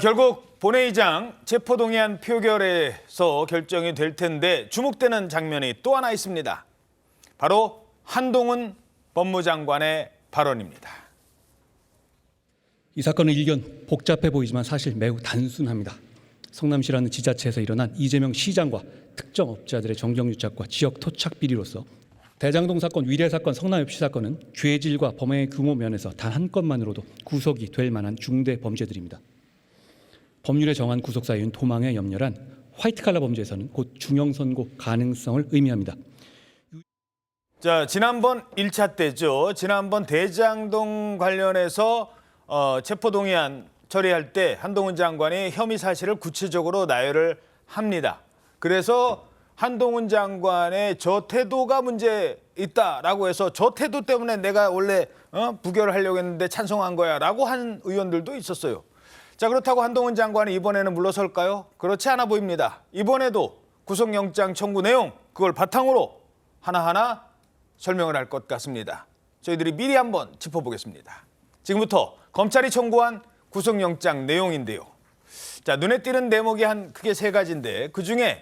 결국 본회의장 체포동의안 표결에서 결정이 될 텐데 주목되는 장면이 또 하나 있습니다. 바로 한동훈 법무장관의 발언입니다. 이 사건의 일견 복잡해 보이지만 사실 매우 단순합니다. 성남시라는 지자체에서 일어난 이재명 시장과 특정 업자들의 정경유착과 지역 토착 비리로서 대장동 사건, 위례 사건, 성남FC 사건은 죄질과 범행의 규모 면에서 단 한 건만으로도 구속이 될 만한 중대 범죄들입니다. 법률에 정한 구속 사유인 도망에 염려한 화이트칼라 범죄에서는 곧 중형 선고 가능성을 의미합니다. 자, 지난번 1차 때죠. 지난번 대장동 관련해서 체포동의안 처리할 때 한동훈 장관이 혐의 사실을 구체적으로 나열을 합니다. 그래서 한동훈 장관의 저 태도가 문제 있다라고 해서 저 태도 때문에 내가 원래 부결을 하려고 했는데 찬성한 거야라고 한 의원들도 있었어요. 자, 그렇다고 한동훈 장관이 이번에는 물러설까요? 그렇지 않아 보입니다. 이번에도 구속영장 청구 내용 그걸 바탕으로 하나하나 설명을 할 것 같습니다. 저희들이 미리 한번 짚어보겠습니다. 지금부터 검찰이 청구한 구속영장 내용인데요. 자, 눈에 띄는 대목이 한 크게 세 가지인데 그중에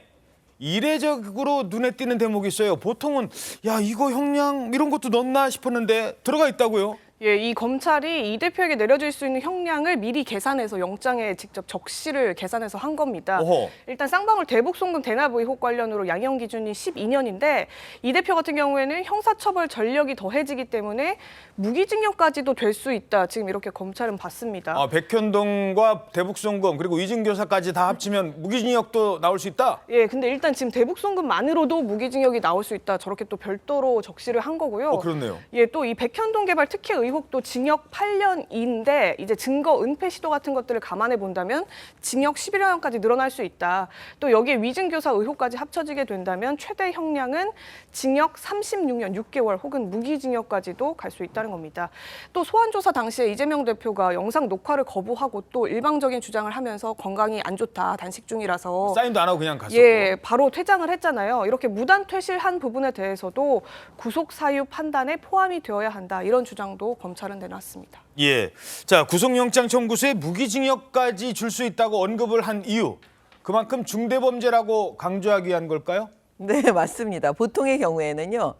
이례적으로 눈에 띄는 대목이 있어요. 보통은 야 이거 형량 이런 것도 넣나 싶었는데 들어가 있다고요? 예, 이 검찰이 이 대표에게 내려질 수 있는 형량을 미리 계산해서 영장에 직접 적시를 계산해서 한 겁니다. 어허. 일단 쌍방울 대북 송금 대납 의혹 관련으로 양형 기준이 12년인데 이 대표 같은 경우에는 형사처벌 전력이 더해지기 때문에 무기징역까지도 될 수 있다. 지금 이렇게 검찰은 봤습니다. 백현동과 대북 송금 그리고 이진교사까지 다 합치면 무기징역도 나올 수 있다? 예, 근데 일단 지금 대북 송금만으로도 무기징역이 나올 수 있다. 저렇게 또 별도로 적시를 한 거고요. 그렇네요. 예, 또 이 백현동 개발 특혜 의혹도 징역 8년인데 이제 증거 은폐 시도 같은 것들을 감안해 본다면 징역 11년까지 늘어날 수 있다. 또 여기에 위증교사 의혹까지 합쳐지게 된다면 최대 형량은 징역 36년 6개월 혹은 무기징역까지도 갈 수 있다는 겁니다. 또 소환조사 당시에 이재명 대표가 영상 녹화를 거부하고 또 일방적인 주장을 하면서 건강이 안 좋다, 단식 중이라서 사인도 안 하고 그냥 갔었고. 예, 바로 퇴장을 했잖아요. 이렇게 무단 퇴실한 부분에 대해서도 구속 사유 판단에 포함이 되어야 한다. 이런 주장도 검찰은 내놨습니다. 예, 자 구속영장 청구서에 무기징역까지 줄 수 있다고 언급을 한 이유 그만큼 중대범죄라고 강조하기 위한 걸까요? 네, 맞습니다. 보통의 경우에는요.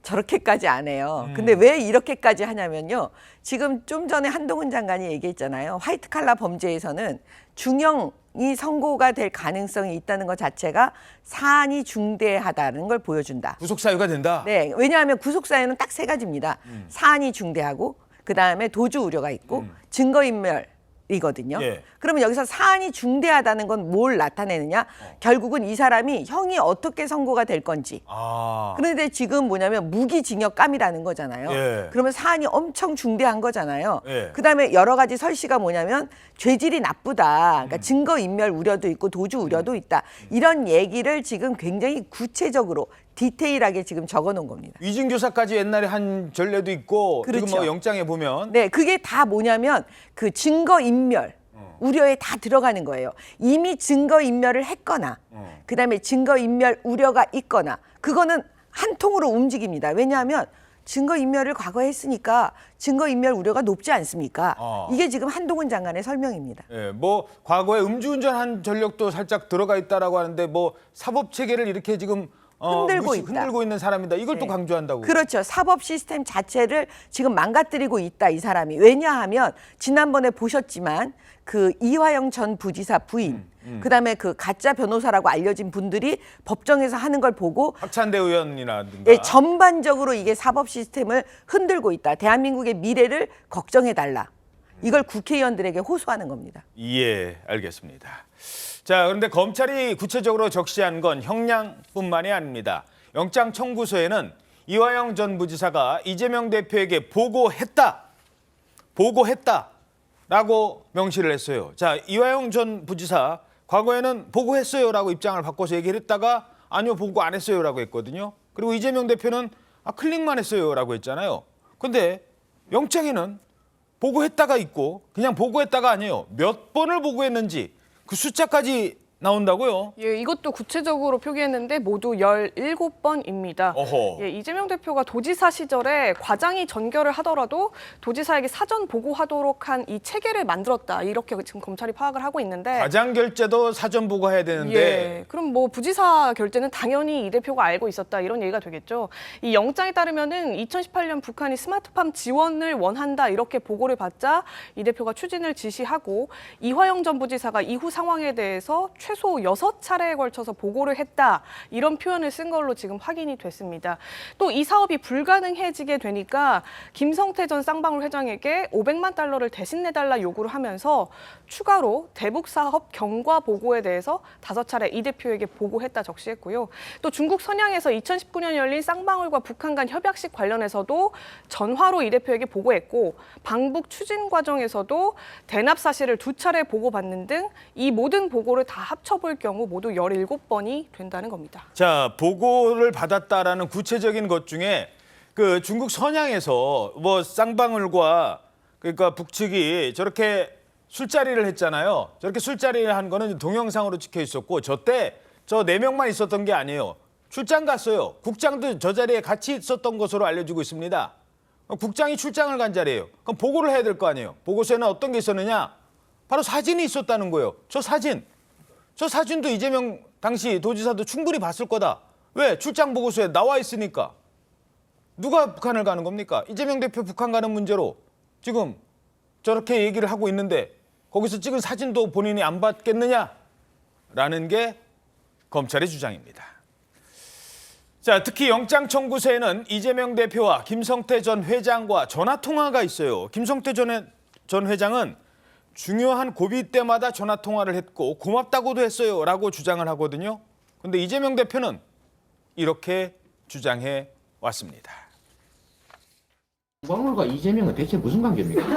저렇게까지 안 해요. 근데 왜 이렇게까지 하냐면요. 지금 좀 전에 한동훈 장관이 얘기했잖아요. 화이트칼라 범죄에서는 중형이 선고가 될 가능성이 있다는 것 자체가 사안이 중대하다는 걸 보여준다. 구속사유가 된다? 네, 왜냐하면 구속사유는 딱 세 가지입니다. 사안이 중대하고 그다음에 도주 우려가 있고 증거인멸이거든요. 예. 그러면 여기서 사안이 중대하다는 건 뭘 나타내느냐? 결국은 이 사람이 형이 어떻게 선고가 될 건지. 그런데 지금 뭐냐면 무기징역감이라는 거잖아요. 예. 그러면 사안이 엄청 중대한 거잖아요. 예. 그다음에 여러 가지 설시가 뭐냐면 죄질이 나쁘다. 그러니까 증거인멸 우려도 있고 도주 우려도 있다. 이런 얘기를 지금 굉장히 구체적으로 디테일하게 지금 적어놓은 겁니다. 위증교사까지 옛날에 한 전례도 있고 그렇죠. 지금 뭐 영장에 보면 네, 그게 다 뭐냐면 그 증거인멸 우려에 다 들어가는 거예요. 이미 증거인멸을 했거나 그다음에 증거인멸 우려가 있거나 그거는 한 통으로 움직입니다. 왜냐하면 증거인멸을 과거에 했으니까 증거인멸 우려가 높지 않습니까? 이게 지금 한동훈 장관의 설명입니다. 예, 뭐 과거에 음주운전한 전력도 살짝 들어가 있다라고 하는데 뭐 사법 체계를 이렇게 지금 흔들고 있는 사람이다. 이걸 또 강조한다고. 그렇죠. 사법 시스템 자체를 지금 망가뜨리고 있다, 이 사람이. 왜냐하면 지난번에 보셨지만 그 이화영 전 부지사 부인, 그다음에 그 가짜 변호사라고 알려진 분들이 법정에서 하는 걸 보고 박찬대 의원이라든가. 예, 전반적으로 이게 사법 시스템을 흔들고 있다. 대한민국의 미래를 걱정해달라. 이걸 국회의원들에게 호소하는 겁니다. 예, 알겠습니다. 자, 그런데 검찰이 구체적으로 적시한 건 형량뿐만이 아닙니다. 영장 청구서에는 이화영 전 부지사가 이재명 대표에게 보고했다라고 명시를 했어요. 자, 이화영 전 부지사 과거에는 보고했어요라고 입장을 바꿔서 얘기를 했다가 아니요, 보고 안 했어요라고 했거든요. 그리고 이재명 대표는 클릭만 했어요라고 했잖아요. 근데 영장에는 보고했다가 있고 그냥 보고했다가 아니에요. 몇 번을 보고했는지 그 숫자까지 나온다고요? 예, 이것도 구체적으로 표기했는데 모두 17번입니다. 어허. 예, 이재명 대표가 도지사 시절에 과장이 전결을 하더라도 도지사에게 사전 보고하도록 한 이 체계를 만들었다. 이렇게 지금 검찰이 파악을 하고 있는데 과장 결제도 사전 보고해야 되는데 예, 그럼 뭐 부지사 결제는 당연히 이 대표가 알고 있었다 이런 얘기가 되겠죠. 이 영장에 따르면은 2018년 북한이 스마트팜 지원을 원한다 이렇게 보고를 받자 이 대표가 추진을 지시하고 이화영 전 부지사가 이후 상황에 대해서 최소 6차례에 걸쳐서 보고를 했다 이런 표현을 쓴 걸로 지금 확인이 됐습니다. 또 이 사업이 불가능해지게 되니까 김성태 전 쌍방울 회장에게 500만 달러를 대신 내달라 요구를 하면서 추가로 대북 사업 경과 보고에 대해서 5차례 이 대표에게 보고했다 적시했고요. 또 중국 선양에서 2019년 열린 쌍방울과 북한 간 협약식 관련해서도 전화로 이 대표에게 보고했고 방북 추진 과정에서도 대납 사실을 2차례 보고받는 등 이 모든 보고를 다 합쳐볼 경우 모두 17번이 된다는 겁니다. 자, 보고를 받았다라는 구체적인 것 중에 그 중국 선양에서 뭐 쌍방울과 그러니까 북측이 저렇게 술자리를 했잖아요. 저렇게 술자리를 한 거는 동영상으로 찍혀 있었고 저 4명만 있었던 게 아니에요. 출장 갔어요. 국장도 저 자리에 같이 있었던 것으로 알려지고 있습니다. 국장이 출장을 간 자리예요. 그럼 보고를 해야 될 거 아니에요. 보고서에는 어떤 게 있었느냐? 바로 사진이 있었다는 거예요. 저 사진도 이재명 당시 도지사도 충분히 봤을 거다. 왜? 출장 보고서에 나와 있으니까. 누가 북한을 가는 겁니까? 이재명 대표 북한 가는 문제로 지금 저렇게 얘기를 하고 있는데 거기서 찍은 사진도 본인이 안 봤겠느냐라는 게 검찰의 주장입니다. 자, 특히 영장 청구서에는 이재명 대표와 김성태 전 회장과 전화 통화가 있어요. 김성태 전 회장은 중요한 고비 때마다 전화 통화를 했고 고맙다고도 했어요라고 주장을 하거든요. 그런데 이재명 대표는 이렇게 주장해 왔습니다. 쌍방울과 이재명은 대체 무슨 관계입니까?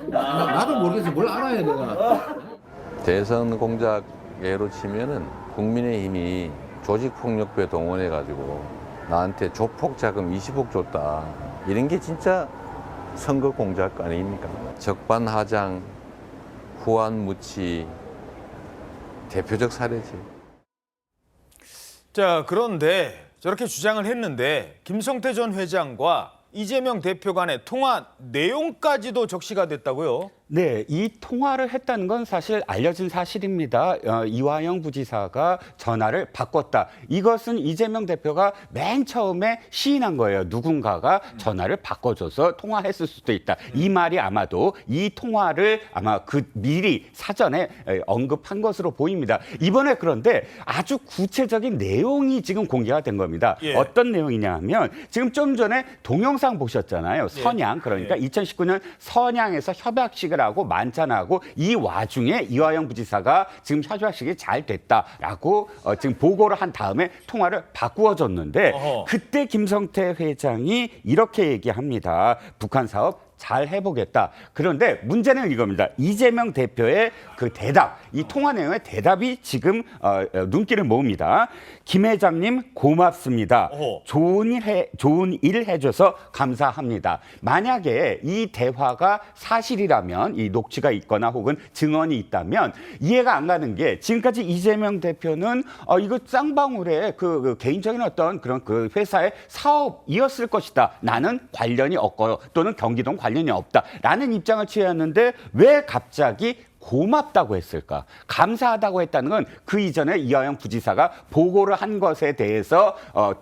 나도 모르겠어. 뭘 알아야 내가. 대선 공작 예로 치면은 국민의힘이 조직폭력배 동원해가지고 나한테 조폭 자금 20억 줬다. 이런 게 진짜 선거 공작 아닙니까? 적반하장, 후안무치 대표적 사례지. 자, 그런데 저렇게 주장을 했는데 김성태 전 회장과 이재명 대표 간의 통화 내용까지도 적시가 됐다고요? 네, 이 통화를 했다는 건 사실 알려진 사실입니다. 이화영 부지사가 전화를 바꿨다. 이것은 이재명 대표가 맨 처음에 시인한 거예요. 누군가가 전화를 바꿔줘서 통화했을 수도 있다. 이 말이 아마도 이 통화를 아마 그 미리 사전에 언급한 것으로 보입니다. 이번에 그런데 아주 구체적인 내용이 지금 공개가 된 겁니다. 예. 어떤 내용이냐 하면 지금 좀 전에 동영상 보셨잖아요. 선양. 그러니까 2019년 선양에서 협약식을 하고 만찬하고 이 와중에 이화영 부지사가 지금 협약식이 잘 됐다라고 지금 보고를 한 다음에 통화를 바꾸어 줬는데 어허. 그때 김성태 회장이 이렇게 얘기합니다. 북한 사업 잘 해보겠다. 그런데 문제는 이겁니다. 이재명 대표의 그 대답, 이 통화 내용의 대답이 지금 눈길을 모읍니다. 김 회장님 고맙습니다. 어허. 좋은 일 해줘서 감사합니다. 만약에 이 대화가 사실이라면 이 녹취가 있거나 혹은 증언이 있다면 이해가 안 가는 게 지금까지 이재명 대표는 이거 쌍방울의 그 개인적인 어떤 그런 그 회사의 사업이었을 것이다. 나는 관련이 없고 또는 경기도는 관련이 없다라는 입장을 취했는데 왜 갑자기 고맙다고 했을까? 감사하다고 했다는 건 그 이전에 이화영 부지사가 보고를 한 것에 대해서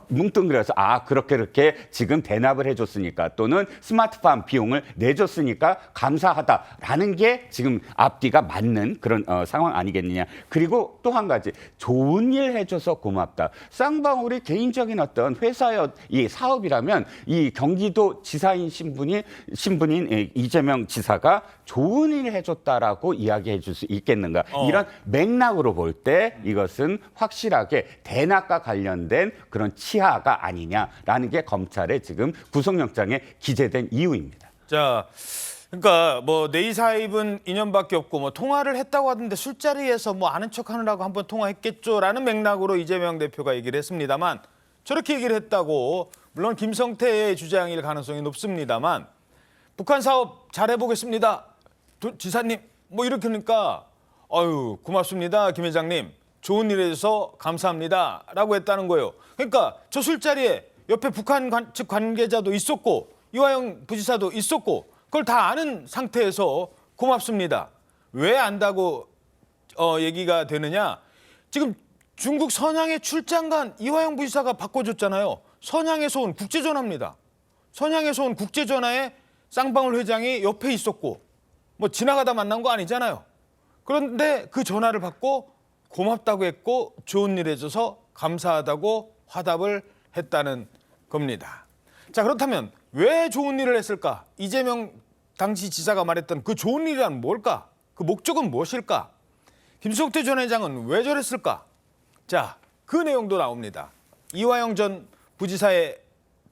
뭉뚱그려서 그렇게 지금 대납을 해줬으니까 또는 스마트팜 비용을 내줬으니까 감사하다라는 게 지금 앞뒤가 맞는 그런 상황 아니겠느냐. 그리고 또 한 가지 좋은 일 해줘서 고맙다. 쌍방울이 개인적인 어떤 회사의 이 사업이라면 이 경기도 지사인 신분인 이재명 지사가 좋은 일 해줬다라고 이야기해 줄 수 있겠는가. 이런 맥락으로 볼 때 이것은 확실하게 대납과 관련된 그런 치하가 아니냐라는 게 검찰의 지금 구속영장에 기재된 이유입니다. 자, 그러니까 뭐 네이사입은 인연밖에 없고 뭐 통화를 했다고 하던데 술자리에서 뭐 아는 척하느라고 한번 통화했겠죠라는 맥락으로 이재명 대표가 얘기를 했습니다만 저렇게 얘기를 했다고 물론 김성태의 주장일 가능성이 높습니다만 북한 사업 잘 해보겠습니다. 지사님 뭐 이렇게 하니까 아유 고맙습니다 김 회장님 좋은 일 해주셔서 감사합니다라고 했다는 거예요. 그러니까 저 술자리에 옆에 북한 측 관계자도 있었고 이화영 부지사도 있었고 그걸 다 아는 상태에서 고맙습니다. 왜 안다고 얘기가 되느냐? 지금 중국 선양에 출장 간 이화영 부지사가 바꿔줬잖아요. 선양에서 온 국제전화입니다. 선양에서 온 국제전화에 쌍방울 회장이 옆에 있었고 뭐 지나가다 만난 거 아니잖아요. 그런데 그 전화를 받고 고맙다고 했고 좋은 일 해줘서 감사하다고 화답을 했다는 겁니다. 자, 그렇다면 왜 좋은 일을 했을까? 이재명 당시 지사가 말했던 그 좋은 일이란 뭘까? 그 목적은 무엇일까? 김성태 전 회장은 왜 저랬을까? 자, 그 내용도 나옵니다. 이화영 전 부지사의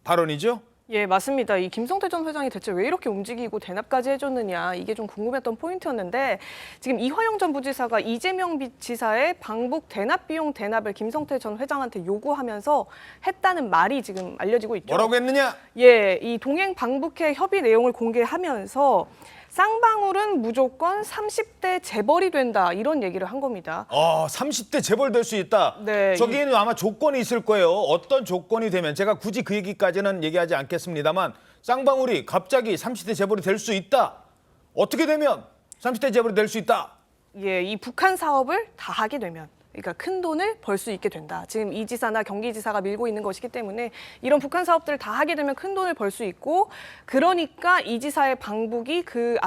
발언이죠. 예, 맞습니다. 이 김성태 전 회장이 대체 왜 이렇게 움직이고 대납까지 해줬느냐 이게 좀 궁금했던 포인트였는데 지금 이화영 전 부지사가 이재명 지사의 방북 대납 비용 대납을 김성태 전 회장한테 요구하면서 했다는 말이 지금 알려지고 있죠. 뭐라고 했느냐? 예, 이 동행 방북회 협의 내용을 공개하면서 쌍방울은 무조건 30대 재벌이 된다 이런 얘기를 한 겁니다. 30대 재벌 될 수 있다. 네, 저기에는 아마 조건이 있을 거예요. 어떤 조건이 되면 제가 굳이 그 얘기까지는 얘기하지 않겠습니다만 쌍방울이 갑자기 30대 재벌이 될 수 있다. 어떻게 되면 30대 재벌이 될 수 있다. 예, 이 북한 사업을 다 하게 되면 그러니까 큰 돈을 벌 수 있게 된다. 지금 이 지사나 경기지사가 밀고 있는 것이기 때문에 이런 북한 사업들을 다 하게 되면 큰 돈을 벌 수 있고 그러니까 이 지사의 방북이 그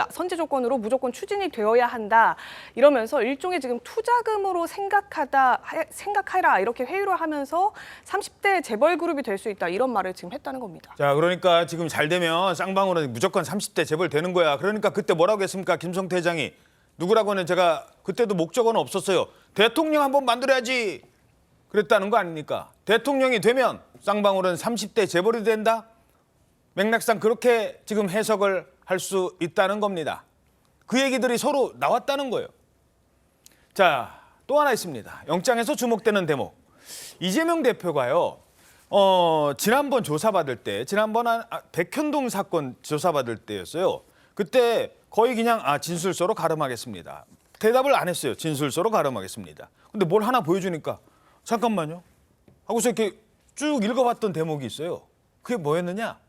선제 조건으로 무조건 추진이 되어야 한다. 이러면서 일종의 지금 투자금으로 생각하라 이렇게 회유를 하면서 30대 재벌 그룹이 될 수 있다. 이런 말을 지금 했다는 겁니다. 자, 그러니까 지금 잘 되면 쌍방울은 무조건 30대 재벌 되는 거야. 그러니까 그때 뭐라고 했습니까? 김성태 회장이. 누구라고는 제가 그때도 목적어는 없었어요. 대통령 한번 만들어야지 그랬다는 거 아닙니까? 대통령이 되면 쌍방울은 30대 재벌이 된다? 맥락상 그렇게 지금 해석을 할 수 있다는 겁니다. 그 얘기들이 서로 나왔다는 거예요. 자, 또 하나 있습니다. 영장에서 주목되는 대목. 이재명 대표가요. 지난번 조사받을 때, 지난번 백현동 사건 조사받을 때였어요. 그때 거의 그냥 진술서로 가름하겠습니다. 대답을 안 했어요. 진술서로 가름하겠습니다. 근데 뭘 하나 보여주니까 잠깐만요. 하고서 이렇게 쭉 읽어봤던 대목이 있어요. 그게 뭐였느냐?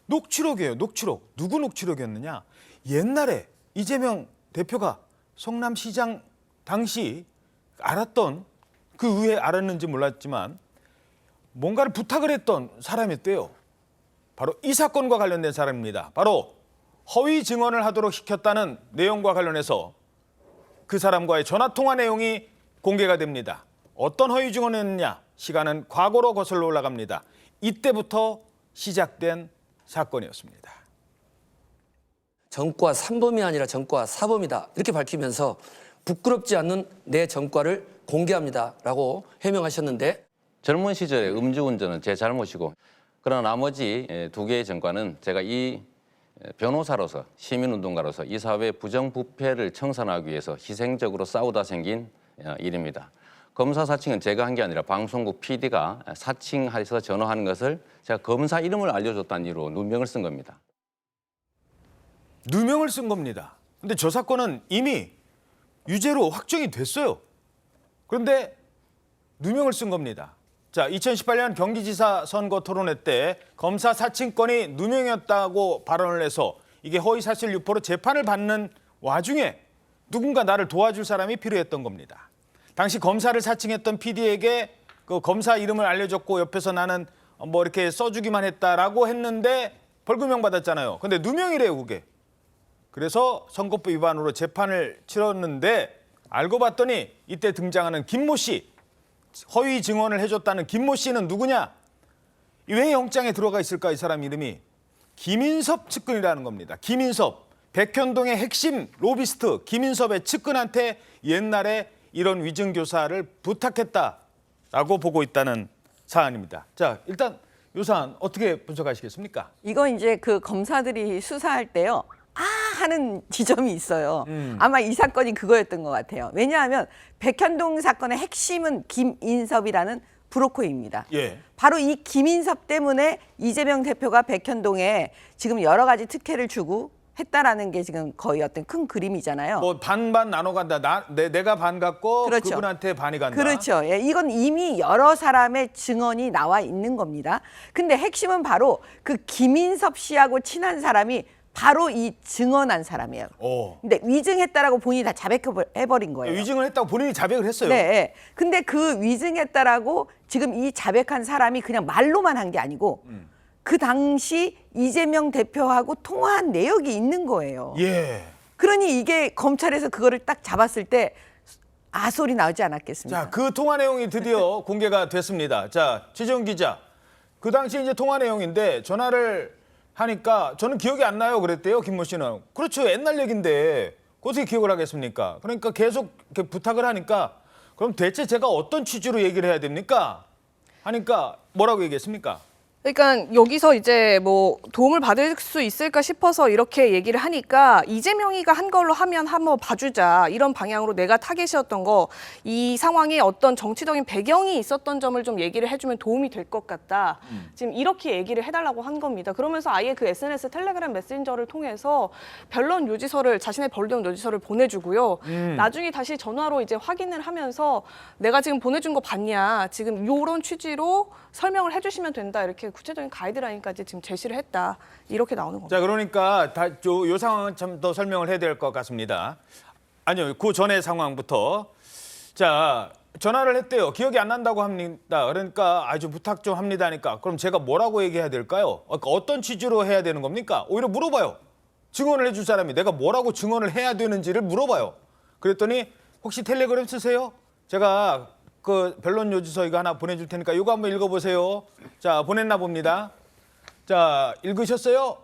녹취록이에요. 녹취록. 누구 녹취록이었느냐? 옛날에 이재명 대표가 성남시장 당시 알았던 그 이후에 알았는지 몰랐지만 뭔가를 부탁을 했던 사람이었대요. 바로 이 사건과 관련된 사람입니다. 바로 허위 증언을 하도록 시켰다는 내용과 관련해서 그 사람과의 전화통화 내용이 공개가 됩니다. 어떤 허위 증언을 했느냐? 시간은 과거로 거슬러 올라갑니다. 이때부터 시작된 사건이었습니다. 전과 3범이 아니라 전과 4범이다. 이렇게 밝히면서 부끄럽지 않는 내 전과를 공개합니다라고 해명하셨는데 젊은 시절에 음주운전은 제 잘못이고 그러나 나머지 2개의 전과는 제가 이 변호사로서 시민운동가로서 이 사회의 부정부패를 청산하기 위해서 희생적으로 싸우다 생긴 일입니다. 검사 사칭은 제가 한 게 아니라 방송국 PD가 사칭해서 전화하는 것을 제가 검사 이름을 알려줬다는 이유로 누명을 쓴 겁니다. 누명을 쓴 겁니다. 근데 저 사건은 이미 유죄로 확정이 됐어요. 그런데 누명을 쓴 겁니다. 자, 2018년 경기지사 선거 토론회 때 검사 사칭권이 누명이었다고 발언을 해서 이게 허위사실 유포로 재판을 받는 와중에 누군가 나를 도와줄 사람이 필요했던 겁니다. 당시 검사를 사칭했던 PD에게 그 검사 이름을 알려줬고 옆에서 나는 뭐 이렇게 써주기만 했다라고 했는데 벌금형 받았잖아요. 근데 누명이래요, 그게. 그래서 선거법 위반으로 재판을 치렀는데 알고 봤더니 이때 등장하는 김모 씨. 허위 증언을 해줬다는 김모 씨는 누구냐? 왜 영장에 들어가 있을까? 이 사람 이름이 김인섭 측근이라는 겁니다. 김인섭, 백현동의 핵심 로비스트 김인섭의 측근한테 옛날에 이런 위증교사를 부탁했다라고 보고 있다는 사안입니다. 자, 일단 이 사안 어떻게 분석하시겠습니까? 이건 이제 그 검사들이 수사할 때요. 하는 지점이 있어요. 아마 이 사건이 그거였던 것 같아요. 왜냐하면 백현동 사건의 핵심은 김인섭이라는 브로커입니다. 예. 바로 이 김인섭 때문에 이재명 대표가 백현동에 지금 여러 가지 특혜를 주고 했다라는 게 지금 거의 어떤 큰 그림이잖아요. 뭐 반반 나눠 간다. 내가 반 갖고 그렇죠. 그분한테 반이 간다. 그렇죠. 예, 이건 이미 여러 사람의 증언이 나와 있는 겁니다. 근데 핵심은 바로 그 김인섭 씨하고 친한 사람이 바로 이 증언한 사람이에요. 근데 위증했다라고 본인이 다 자백해버린 거예요. 위증을 했다고 본인이 자백을 했어요. 네. 근데 그 위증했다라고 지금 이 자백한 사람이 그냥 말로만 한 게 아니고 그 당시 이재명 대표하고 통화한 내역이 있는 거예요. 예. 그러니 이게 검찰에서 그거를 딱 잡았을 때 소리 나오지 않았겠습니까? 자, 그 통화 내용이 드디어 공개가 됐습니다. 자, 최재훈 기자. 그 당시 이제 통화 내용인데 전화를 하니까 저는 기억이 안 나요 그랬대요, 김모 씨는. 그렇죠. 옛날 얘기인데 어떻게 기억을 하겠습니까? 그러니까 계속 이렇게 부탁을 하니까 그럼 대체 제가 어떤 취지로 얘기를 해야 됩니까? 하니까 뭐라고 얘기했습니까? 그러니까 여기서 이제 뭐 도움을 받을 수 있을까 싶어서 이렇게 얘기를 하니까 이재명이가 한 걸로 하면 한번 봐주자 이런 방향으로 내가 타겟이었던 거 이 상황에 어떤 정치적인 배경이 있었던 점을 좀 얘기를 해주면 도움이 될 것 같다. 지금 이렇게 얘기를 해달라고 한 겁니다. 그러면서 아예 그 SNS 텔레그램 메신저를 통해서 변론 요지서를 자신의 변론 요지서를 보내주고요. 나중에 다시 전화로 이제 확인을 하면서 내가 지금 보내준 거 봤냐? 지금 이런 취지로 설명을 해주시면 된다. 이렇게 구체적인 가이드라인까지 지금 제시를 했다. 이렇게 나오는 겁니다. 자, 그러니까 요 상황은 참 더 설명을 해야 될 것 같습니다. 아니요, 그 전의 상황부터. 자, 전화를 했대요. 기억이 안 난다고 합니다. 그러니까 아주 부탁 좀 합니다 하니까 그럼 제가 뭐라고 얘기해야 될까요? 그러니까 어떤 취지로 해야 되는 겁니까? 오히려 물어봐요. 증언을 해줄 사람이 내가 뭐라고 증언을 해야 되는지를 물어봐요. 그랬더니 혹시 텔레그램 쓰세요? 제가 그 변론 요지서 이거 하나 보내줄 테니까 이거 한번 읽어보세요. 자, 보냈나 봅니다. 자, 읽으셨어요?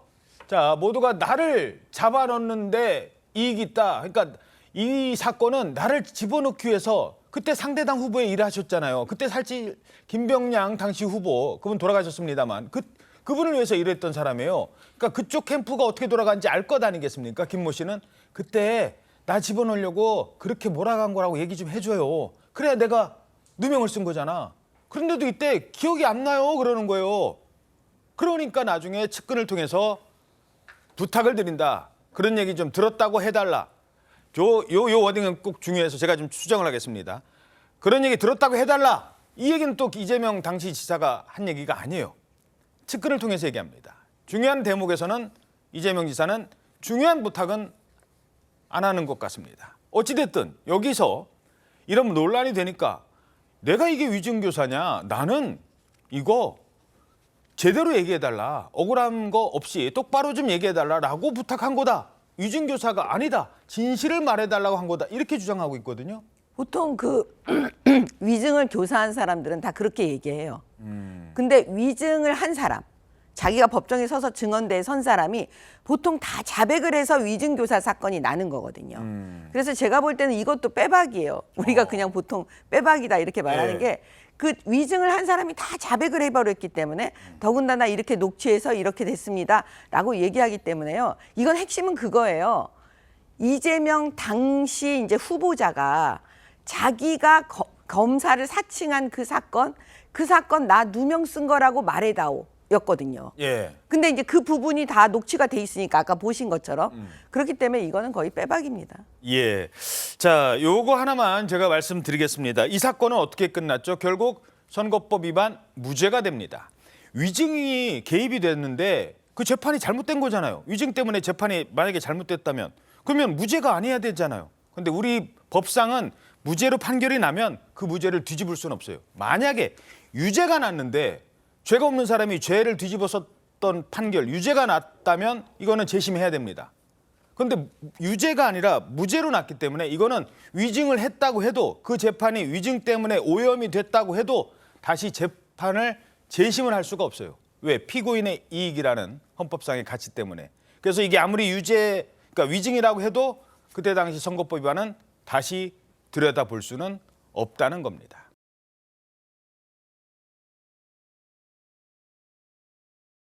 자, 모두가 나를 잡아넣는데 이익이 있다. 그러니까 이 사건은 나를 집어넣기 위해서 그때 상대당 후보에 일하셨잖아요. 그때 살찌 김병량 당시 후보, 그분 돌아가셨습니다만 그분을 위해서 일했던 사람이에요. 그러니까 그쪽 캠프가 어떻게 돌아가는지 알 것 아니겠습니까? 김모 씨는 그때 나 집어넣으려고 그렇게 몰아간 거라고 얘기 좀 해줘요. 그래야 내가 누명을 쓴 거잖아. 그런데도 이때 기억이 안 나요 그러는 거예요. 그러니까 나중에 측근을 통해서 부탁을 드린다. 그런 얘기 좀 들었다고 해달라. 요 워딩은 꼭 중요해서 제가 좀 수정을 하겠습니다. 그런 얘기 들었다고 해달라. 이 얘기는 또 이재명 당시 지사가 한 얘기가 아니에요. 측근을 통해서 얘기합니다. 중요한 대목에서는 이재명 지사는 중요한 부탁은 안 하는 것 같습니다. 어찌됐든 여기서 이런 논란이 되니까 내가 이게 위증교사냐? 나는 이거 제대로 얘기해달라. 억울한 거 없이 똑바로 좀 얘기해달라라고 부탁한 거다. 위증교사가 아니다. 진실을 말해달라고 한 거다. 이렇게 주장하고 있거든요. 보통 그 위증을 교사한 사람들은 다 그렇게 얘기해요. 근데 위증을 한 사람, 자기가 법정에 서서 증언대에 선 사람이 보통 다 자백을 해서 위증교사 사건이 나는 거거든요. 그래서 제가 볼 때는 이것도 빼박이에요. 우리가 그냥 보통 빼박이다 이렇게 말하는 게 그 위증을 한 사람이 다 자백을 해버렸기 때문에 더군다나 이렇게 녹취해서 이렇게 됐습니다라고 얘기하기 때문에요. 이건 핵심은 그거예요. 이재명 당시 이제 후보자가 자기가 검사를 사칭한 그 사건 나 누명 쓴 거라고 말해다오. 였거든요. 예. 근데 이제 그 부분이 다 녹취가 돼 있으니까 아까 보신 것처럼 그렇기 때문에 이거는 거의 빼박입니다. 예. 자, 요거 하나만 제가 말씀드리겠습니다. 이 사건은 어떻게 끝났죠? 결국 선거법 위반 무죄가 됩니다. 위증이 개입이 됐는데 그 재판이 잘못된 거잖아요. 위증 때문에 재판이 만약에 잘못됐다면 그러면 무죄가 아니어야 되잖아요. 근데 우리 법상은 무죄로 판결이 나면 그 무죄를 뒤집을 수는 없어요. 만약에 유죄가 났는데 죄가 없는 사람이 죄를 뒤집었던 판결, 유죄가 났다면 이거는 재심해야 됩니다. 그런데 유죄가 아니라 무죄로 났기 때문에 이거는 위증을 했다고 해도 그 재판이 위증 때문에 오염이 됐다고 해도 다시 재판을 재심을 할 수가 없어요. 왜? 피고인의 이익이라는 헌법상의 가치 때문에. 그래서 이게 아무리 그러니까 위증이라고 해도 그때 당시 선거법 위반은 다시 들여다볼 수는 없다는 겁니다.